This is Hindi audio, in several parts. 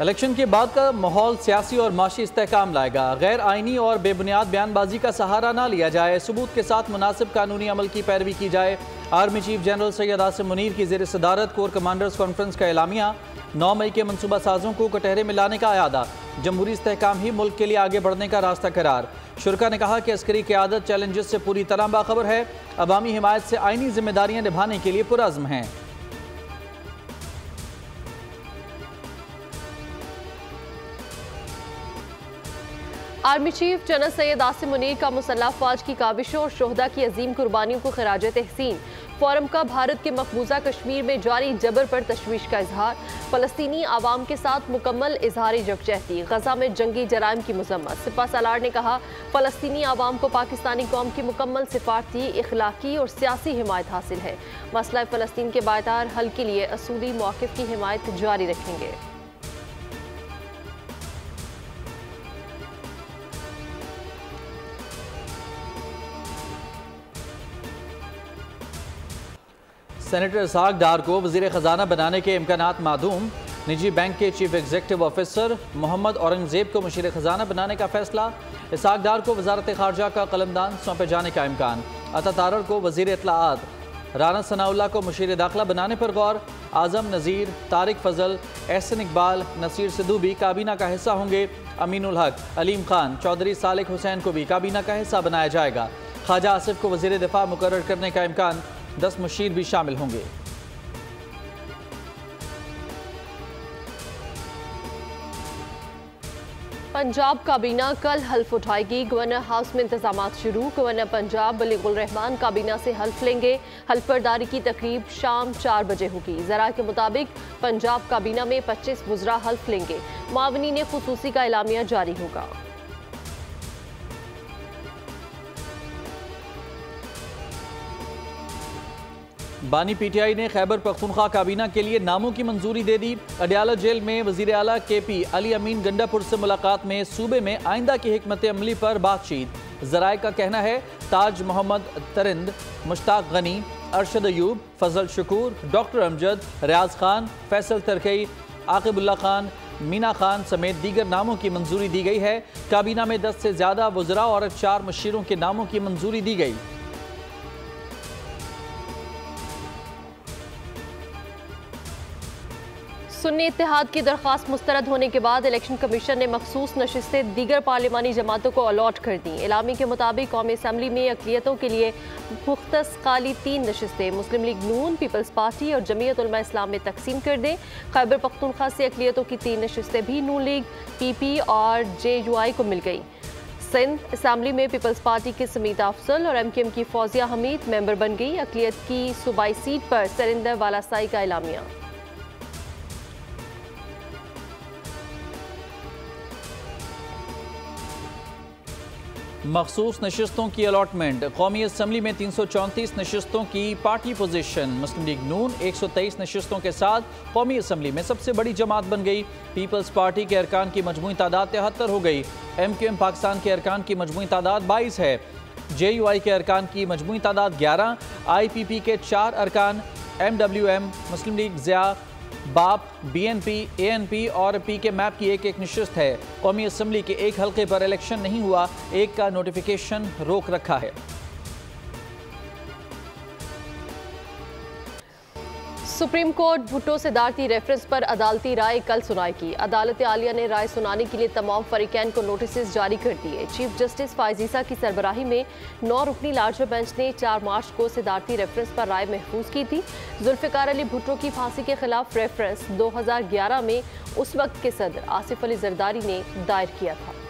इलेक्शन के बाद का माहौल सियासी और माशी इस्तेहकाम लाएगा। गैर आइनी और बेबुनियाद बयानबाजी का सहारा ना लिया जाए, सबूत के साथ मुनासिब कानूनी अमल की पैरवी की जाए। Army chief general Syed Asim Munir की ज़ेर सदारत कोर कमांडर्स कॉन्फ्रेंस का एलामिया। 9 मई के मनसूबा साजों को कटहरे में लाने का अयादा। जमहूरी इस्तेहकाम ही मुल्क के लिए आगे बढ़ने का रास्ता करार। शुरा ने कहा कि अस्करी क़यादत चैलेंजेस से पूरी तरह बाखबर है, अवामी हिमायत से आइनी जिम्मेदारियां निभाने के लिए पुरअज़्म हैं। Army chief general Syed Asim Munir का मुसल्लह अफवाज की काबिशों और शोहदा की अजीम कुर्बानियों को खिराज तहसीन। फोरम का भारत के मकबूजा कश्मीर में जारी जबर पर तशवीश का इजहार। फ़लस्तीनी आवाम के साथ मुकम्मल इजहार यकजहती। गजा में जंगी जराइम की मजम्मत। सिपा सालार ने कहा, फ़लस्तीनी आवाम को पाकिस्तानी कौम की मुकम्मल सिफारती, इखलाकी और सियासी हिमायत हासिल है। मसला फ़लस्तीन के बायतार हल के लिए असूली मौक़िफ़ की हिमायत जारी रखेंगे। सेनेटर इसहाक डार को वज़ीर ख़जाना बनाने के इम्कानात मादूम। निजी बैंक के chief executive officer Mohammad Aurangzeb को मुशीर ख़जाना बनाने का फैसला। इसहाक डार को वज़ारत ख़ारजा का कलमदान सौंपे जाने का इम्कान। अता तारर को वज़ीर इत्तलाआत, राना सनाउल्लाह को मुशीर दाखिला बनाने पर गौर। आज़म नज़ीर, तारिक फ़जल, एहसन इकबाल, नसीर सिद्धू भी काबीना का हिस्सा होंगे। अमीनुल हक, अलीम खान, चौधरी सालिक हुसैन को भी काबीना का हिस्सा बनाया जाएगा। ख्वाजा आसिफ को वज़ीर दिफा मुकर्रर करने का इम्कान। 10 मुशीर भी शामिल होंगे। पंजाब काबीना कल हल्फ उठाएगी। गवर्नर हाउस में इंतजाम शुरू। गवर्नर पंजाब बलीगुल रहमान काबीना से हल्फ लेंगे। हल्फ बर्दारी की तकरीब शाम 4 बजे होगी। ज़रा के मुताबिक पंजाब काबीना में 25 वुज़रा हल्फ लेंगे। मावनीन खुसूसी का एलामिया जारी होगा। बानी पीटीआई ने खैबर पख्तूनख्वा काबीना के लिए नामों की मंजूरी दे दी। अडयाला जेल में वज़ीर आला KP अली अमीन गंडापुर से मुलाकात में सूबे में आइंदा की हिकमत अमली पर बातचीत। ज़राए का कहना है ताज मोहम्मद तरिंद, मुश्ताक गनी, अरशद अयूब, फजल शकूर, डॉक्टर अमजद, रियाज खान, फैसल तरकई, आकिबुल्ला खान, मीना खान समेत दीगर नामों की मंजूरी दी गई है। काबीना में 10 से ज़्यादा वज़रा और 4 मुशीरों के नामों की मंजूरी दी गई। सुन्नी इत्तेहाद की दरख्वास्त मुस्तरद होने के बाद इलेक्शन कमीशन ने मखसूस नशिस्तें दीगर पार्लिमानी जमातों को अलॉट कर दी। एलामी के मुताबिक कौमी असम्बली में अक़लियतों के लिए मुख्तस खाली 3 नशिस्तें मुस्लिम लीग नून, पीपल्स पार्टी और जमीयत उलमा इस्लाम में तकसीम कर दें। खैबर पख्तूनख्वा से अक़लियतों की 3 नशिस्तें भी नून लीग, PP और JUI को मिल गई। सिंध असम्बली में पीपल्स पार्टी की समीता अफजल और MKM की फौजिया हमीद मेंबर बन गई। अक़लियत की सूबाई सीट पर सरिंदर वालासाई का एलामिया। मखसूस नशिस्तों की अलॉटमेंट। कौमी असम्बली में 334 नशिस्तों की पार्टी पोजीशन। मुस्लिम लीग नून 123 नशिस्तों के साथ कौमी असम्बली में सबसे बड़ी जमात बन गई। पीपल्स पार्टी के अरकान की मजमूई तादाद 73 हो गई। MKM पाकिस्तान के अरकान की मजमूई तादाद 22 है। JUI के अरकान की मजमूई तादाद 11। IPP के 4 अरकान, MWM, मुस्लिम लीग ज़िया, बाप, BNP, ANP और PK मैप की एक नशिस्त है। कौमी असम्बली के एक हल्के पर इलेक्शन नहीं हुआ, एक का नोटिफिकेशन रोक रखा है। सुप्रीम कोर्ट भुट्टो सदारती रेफरेंस पर अदालती राय कल सुनाएगी। अदालत आलिया ने राय सुनाने के लिए तमाम फरीकैन को नोटिस जारी कर दिए। चीफ जस्टिस फायजीसा की सरबराही में 9 रुकनी लार्जर बेंच ने 4 मार्च को सदारती रेफरेंस पर राय महफूज की थी। जुल्फ़िकार अली भुट्टो की फांसी के खिलाफ रेफरेंस 2011 में उस वक्त के सदर आसिफ अली जरदारी ने दायर किया था।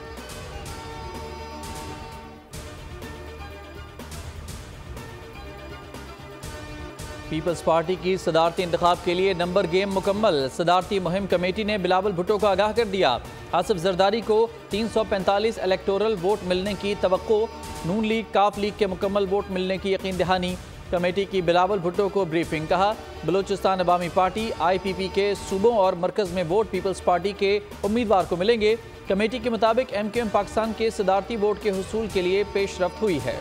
पीपल्स पार्टी की सदारती इंतखाब के लिए नंबर गेम मुकम्मल। सदारती मुहिम कमेटी ने बिलावल भुट्टो को आगाह कर दिया। आसिफ जरदारी को 345 इलेक्टोरल वोट मिलने की तवक्को। नून लीग, काफ लीग के मुकम्मल वोट मिलने की यकीन दहानी। कमेटी की बिलावल भुट्टो को ब्रीफिंग। कहा, बलूचिस्तान अवामी पार्टी IPP के सूबों और मरकज़ में वोट पीपल्स पार्टी के उम्मीदवार को मिलेंगे। कमेटी के मुताबिक MKM पाकिस्तान के सदारती वोट के हुसूल के लिए पेशरफ्त हुई है।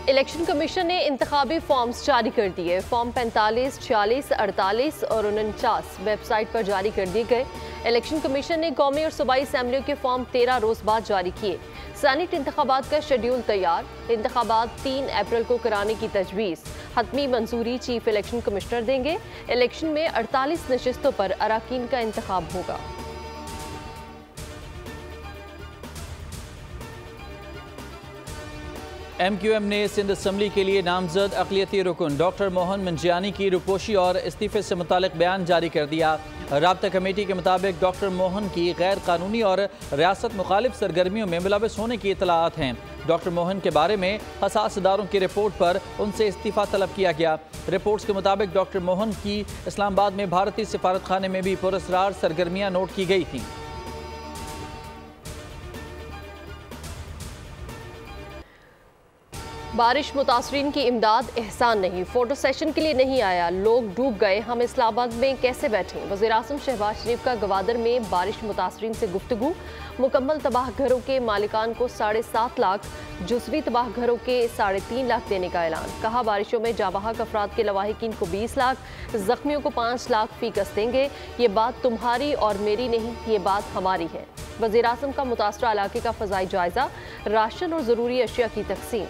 इलेक्शन कमीशन ने इंतखाबी फॉर्म्स जारी कर दिए। फॉर्म 45, 46, 48 और 49 वेबसाइट पर जारी कर दिए गए। इलेक्शन कमीशन ने कौमी और सूबाई असम्बलियों के फॉर्म 13 रोज बाद जारी किए। सैनेट इंतखाबात का शेड्यूल तैयार। इंतखाबात 3 अप्रैल को कराने की तजवीज़। हतमी मंजूरी चीफ इलेक्शन कमिश्नर देंगे। इलेक्शन में 48 नशिस्तों पर अराकीन का इंतखाब होगा। MQM ने सिंध असम्बली के लिए नामजद अक़लियती रुकन डॉक्टर मोहन मंजियानी की रुपोशी और इस्तीफे से मुतालिक बयान जारी कर दिया। राब्ता कमेटी के मुताबिक डॉक्टर मोहन की गैर कानूनी और रियासत मुखालिफ सरगर्मियों में मुलविस होने की इतलात हैं। डॉक्टर मोहन के बारे में हसास इदारों की रिपोर्ट पर उनसे इस्तीफ़ा तलब किया गया। रिपोर्ट्स के मुताबिक डॉक्टर मोहन की इस्लामाबाद में भारतीय सिफारत खाने में भी पुरस्रार सरगर्मियाँ नोट की गई थीं। बारिश मुतासरीन की इमदाद एहसान नहीं। फोटो सेशन के लिए नहीं आया, लोग डूब गए, हम इस्लामाबाद में कैसे बैठें। वज़ीर आज़म शहबाज शरीफ का गवादर में बारिश मुतासरीन से गुफ्तगू। मुकम्मल तबाह घरों के मालिकान को 7.5 लाख, जुज़वी तबाह घरों के 3.5 लाख देने का ऐलान। कहा बारिशों में जाबाहक अफराद के लवाहिकीन को 20 लाख, जख्मियों को 5 लाख फीकस देंगे। ये बात तुम्हारी और मेरी नहीं, ये बात हमारी है। वज़ीर आज़म का मुतासरा इलाके का फ़ज़ाई जायजा। राशन और ज़रूरी अशिया की तकसीम।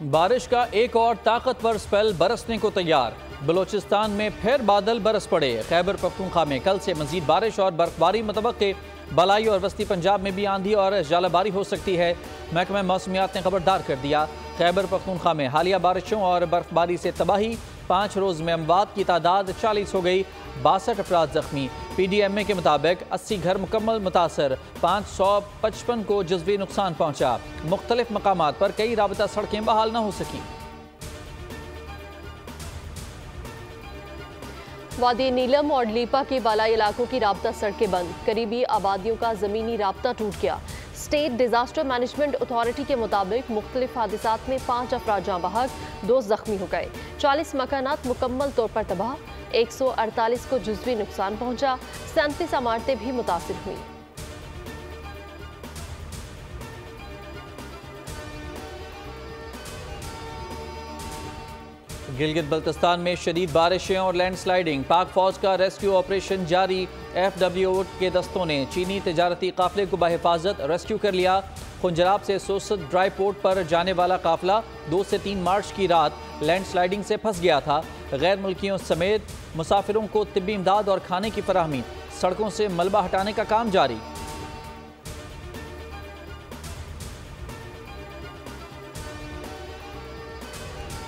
बारिश का एक और ताकतवर स्पेल बरसने को तैयार। बलोचिस्तान में फिर बादल बरस पड़े। खैबर पख्तूनख्वा में कल से मजीद बारिश और बर्फबारी मुतवक्के। बलाई और वस्ती पंजाब में भी आंधी और जालाबारी हो सकती है। महकमा मौसमियात ने खबरदार कर दिया। खैबर पख्तूनख्वा में हालिया बारिशों और बर्फबारी से तबाही। 5 रोज़ में अमवात की तादाद 40 हो गई, 62 अफराद जख्मी। PDMA के मुताबिक 80 घर मुकम्मल मुतासर, 555 को जज़वी नुकसान पहुँचा। मुख्तलिफ मकामात पर कई राबता सड़कें बहाल न हो सकी। वादी नीलम और लीपा के बालाई इलाकों की राबता सड़कें बंद। करीबी आबादियों का ज़मीनी राबता टूट गया। स्टेट डिजास्टर मैनेजमेंट अथॉरिटी के मुताबिक मुख्तलिफ हादिसात में 5 अफराद जाँ बहक, 2 जख्मी हो गए। 40 मकानात मुकम्मल तौर पर तबाह, 148 को जुज़वी नुकसान पहुंचा। 37 इमारतें भी मुतासिर हुई। गिलगित बल्तिस्तान में शदीद बारिशें और लैंडस्लाइडिंग। पाक फौज का रेस्क्यू ऑपरेशन जारी। FWO के दस्तों ने चीनी तजारती काफिले को बहिफाजत रेस्क्यू कर लिया। खुंजराब से सोसत ड्राई पोर्ट पर जाने वाला काफिला 2 से 3 मार्च की रात लैंडस्लाइडिंग से फंस गया था। गैर मुल्कियों समेत मुसाफिरों को तिब्बी इमदाद और खाने की फराहमी। सड़कों से मलबा हटाने का काम जारी।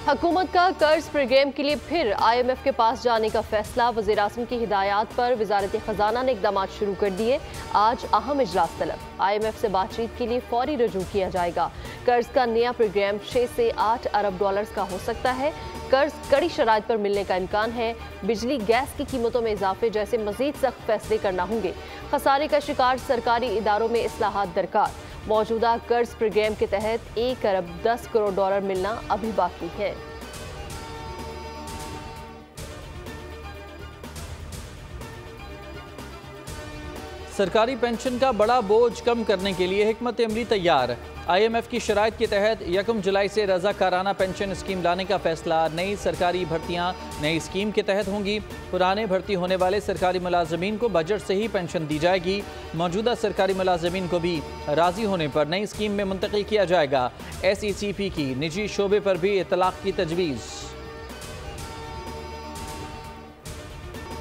हुकूमत का कर्ज प्रोग्राम के लिए फिर IMF के पास जाने का फैसला। वज़ीर आज़म की हिदायत पर वज़ारत ख़जाना ने इक़दाम शुरू कर दिए। आज अहम इजलास तलब। IMF से बातचीत के लिए फौरी रजू किया जाएगा। कर्ज का नया प्रोग्राम 6 से 8 अरब डॉलर्स का हो सकता है। कर्ज कड़ी शराइत पर मिलने का इम्कान है। बिजली गैस की कीमतों में इजाफे जैसे मजीद सख्त फैसले करना होंगे। खसारे का शिकार सरकारी इदारों में इस्लाहात दरकार। मौजूदा कर्ज प्रोग्राम के तहत 1 अरब 10 करोड़ डॉलर मिलना अभी बाकी है। सरकारी पेंशन का बड़ा बोझ कम करने के लिए हिकमत अमली तैयार। IMF की शराइत के तहत 1 जुलाई से रज़ाकाराना पेंशन स्कीम लाने का फैसला। नई सरकारी भर्तियां नई स्कीम के तहत होंगी। पुराने भर्ती होने वाले सरकारी मुलाजमीन को बजट से ही पेंशन दी जाएगी। मौजूदा सरकारी मुलाजमीन को भी राजी होने पर नई स्कीम में मुंतकिल किया जाएगा। SECP की निजी शोबे पर भी इतलाक की तजवीज़।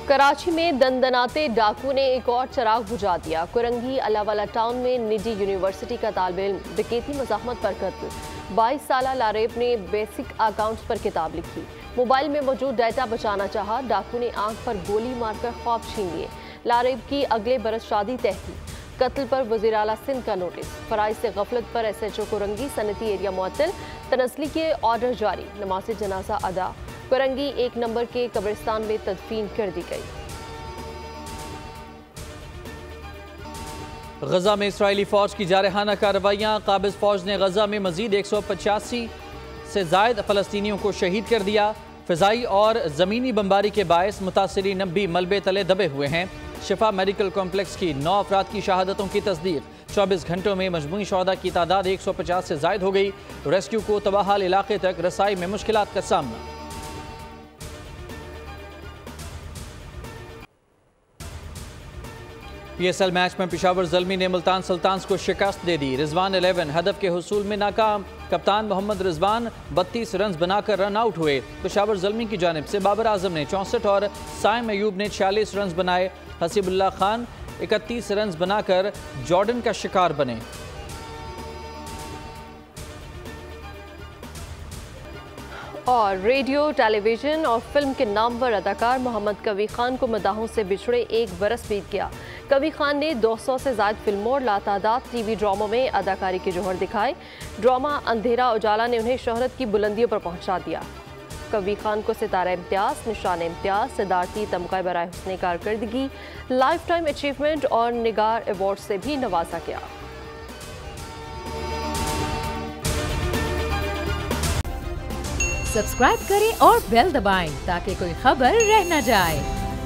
कराची में दंदनाते डाकू ने एक और चराग बुझा दिया। कुरंगी अलावाला टाउन में निजी यूनिवर्सिटी का तालिब इल्म डकैती मज़ाहमत पर कत्ल। 22 साला लारेब ने बेसिक अकाउंट्स पर किताब लिखी। मोबाइल में मौजूद डाटा बचाना चाहा। डाकू ने आंख पर गोली मारकर ख्वाब छीन लिए। लारेब की अगले बरस शादी तय थी। कत्ल पर वज़ीर आला सिंध का नोटिस। फराइज से गफलत पर SHO कुरंगी सनती एरिया मुअत्तल। तनस्ली के ऑर्डर जारी। नमाज़ जनाजा अदा। कुरंगी 1 नंबर के कब्रिस्तान में तदफीन कर दी गई। गजा में इसराइली फौज की जारहाना कार्रवाइयाँ। काबिज फौज ने गजा में मजीद 185 से जायद फलस्तीनियों को शहीद कर दिया। फ़िज़ाई और ज़मीनी बमबारी के बायस मुतासरीन अब भी मलबे तले दबे हुए हैं। शिफा मेडिकल कॉम्प्लेक्स की 9 अफराद की शहादतों की तस्दीक। 24 घंटों में मजमूई शहदा की तादाद 150 से जायद हो गई। रेस्क्यू को तबाहाल इलाके तक रसाई में मुश्किलात का सामना। PSL मैच में पेशावर ज़ल्मी ने मुल्तान सुल्तान्स को शिकस्त दे दी। रिजवान 11 हदफ के हुसूल में नाकाम। कप्तान मोहम्मद रिजवान 32 रन बनाकर रन आउट हुए। पेशावर ज़ल्मी की जानिब से बाबर आजम ने 64 और साइम अयूब ने 46 रन बनाए। हसीबुल्लाह खान 31 रन बनाकर जॉर्डन का शिकार बने। और रेडियो, टेलीविजन और फिल्म के नामवर अदाकार मोहम्मद कवी खान को मदाहों से बिछड़े 1 बरस बीत गया। कवी खान ने 200 से ज़ायद फिल्मों और लातादाद टीवी ड्रामों में अदाकारी के जौहर दिखाए। ड्रामा अंधेरा उजाला ने उन्हें शोहरत की बुलंदियों पर पहुंचा दिया। कवी खान को सितारा इम्तियाज़, निशान इम्तियाज़, सिद्धार्थी तमगा बराए हुस्ने कारकर्दगी, लाइफ टाइम अचीवमेंट और निगार अवार्ड से भी नवाजा गया। सब्सक्राइब करें और बेल दबाएं ताकि कोई खबर रह न जाए।